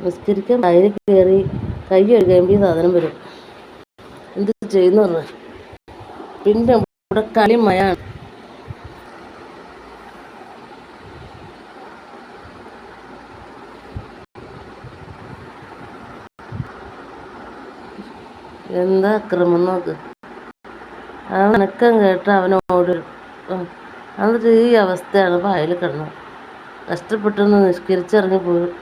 നിസ്കരിക്കാൻ അതിൽ കയറി കൈ കഴുകുമ്പോൾ ഈ സാധനം വരും. എന്ത് ചെയ്യുന്നു പറഞ്ഞാൽ പിന്നെ ഇവിടെ കളി മയാണ്. എന്താ അക്രമം നോക്ക്. ആ അനക്കം കേട്ട അവനോട് എന്നിട്ട് ഈ അവസ്ഥയാണ് പായൽ കിടന്നത്. കഷ്ടപ്പെട്ടൊന്ന് നിഷ്കരിച്ചിറങ്ങി പോരും.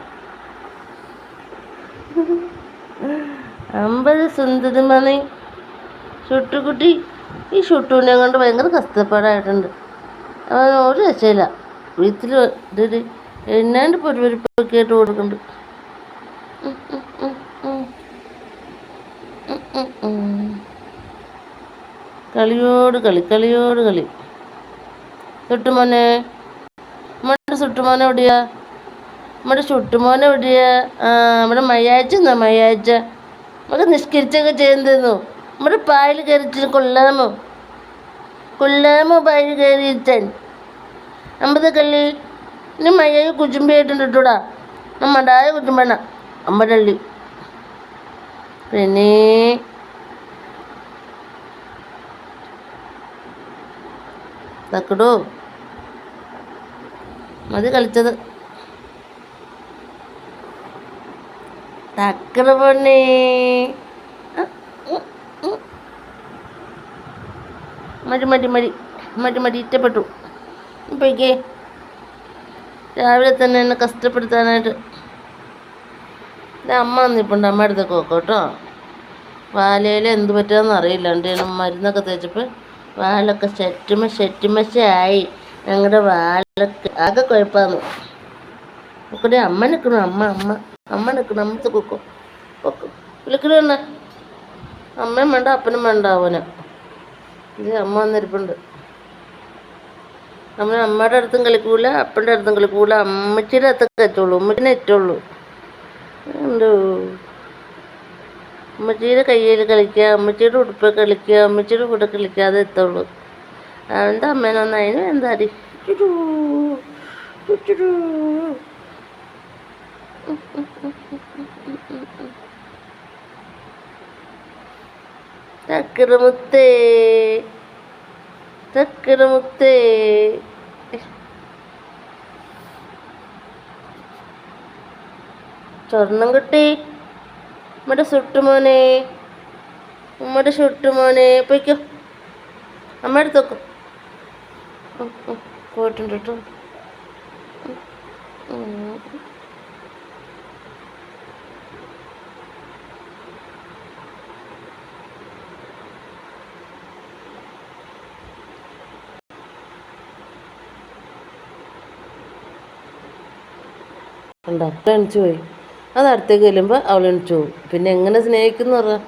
50 സുന്ദരിമണി ഷുട്ടുകുട്ടി. ഈ ഷുട്ടുവിനെ കൊണ്ട് ഭയങ്കര കഷ്ടപ്പാടായിട്ടുണ്ട്. അവൻ ഒരു രക്ഷയില്ല. വീട്ടിൽ ഒരു എണ്ണാണ്ട് പൊരുവരിപ്പൊക്കെ ആയിട്ട് കൊടുക്കുന്നുണ്ട്. കളിയോട് കളി. ഷുട്ടുമോനെ, നമ്മുടെ ഷുട്ടുമോനെ എവിടെയാ? നമ്മുടെ മയ്യാഴ്ച നമുക്ക് നിഷ്കരിച്ചൊക്കെ ചെയ്യുന്നു. നമ്മുടെ പായൽ കയറിയിട്ട് കൊള്ളാമോ പായൽ കയറിയിട്ടാൻ 50 കള്ളി. ഇനി മയ്യായി കുച്ചുമ്പിയായിട്ടുണ്ട് ഇട്ടൂടാ. നമ്മണ്ടായ കുച്ചുമ്പണ്ണ അമ്പതള്ളി. പിന്നെ തക്കടോ മതി കളിച്ചത്. തക്കട പൊണ്ണി മടി ഇഷ്ടപ്പെട്ടു. ഇപ്പോഴേക്കേ രാവിലെ തന്നെ എന്നെ കഷ്ടപ്പെടുത്താനായിട്ട് അമ്മ വന്നിപ്പുണ്ട്. അമ്മ അടുത്തൊക്കെ നോക്കാം കേട്ടോ. വാലയിൽ എന്ത് പറ്റുമെന്ന് അറിയില്ല. എൻ്റെ മരുന്നൊക്കെ തേച്ചപ്പോൾ വാലൊക്കെ ഷെറ്റുമശായി. ഞങ്ങളുടെ വാലൊക്കെ ആകെ കുഴപ്പമാണ്. ഒക്കെ അമ്മ നിൽക്കണം. അമ്മ നിൽക്കണം. അമ്മത്തെ കൊക്കോ വിളിക്കണ അമ്മയും വേണ്ട അപ്പനും വേണ്ട അവന്. ഇത് അമ്മ വന്നിരിപ്പുണ്ട്. അമ്മയുടെ അടുത്തും കളിക്കൂല, അപ്പൻ്റെ അടുത്തും കളിക്കൂല. അമ്മച്ചിയുടെ അടുത്തൊക്കെ എത്തുള്ളൂ. ഉമ്മച്ചിനെ എത്തുള്ളൂ. എന്തോ അമ്മച്ചിയുടെ കയ്യിൽ കളിക്കുക, അമ്മച്ചിയുടെ ഉടുപ്പ് കളിക്കുക, അമ്മച്ചിയുടെ കൂടെ കളിക്കാതെ എത്തുള്ളൂ. അവൻ്റെ അമ്മേനൊന്ന് അതിന് എന്താ അടി ചക്കരമുത്തേ സ്വർണം കിട്ടി. നമ്മുടെ ഷുട്ടുമോനെ പോയിക്കോ. അമ്മ എടുത്തോക്കോ. പോയിട്ടുണ്ട് കേട്ടോ. എണിച്ചു പോയി. അത് അടുത്തേക്ക് ചെല്ലുമ്പോൾ അവൾ എണിച്ചു പോകും. പിന്നെ എങ്ങനെ സ്നേഹിക്കുന്നു പറഞ്ഞാൽ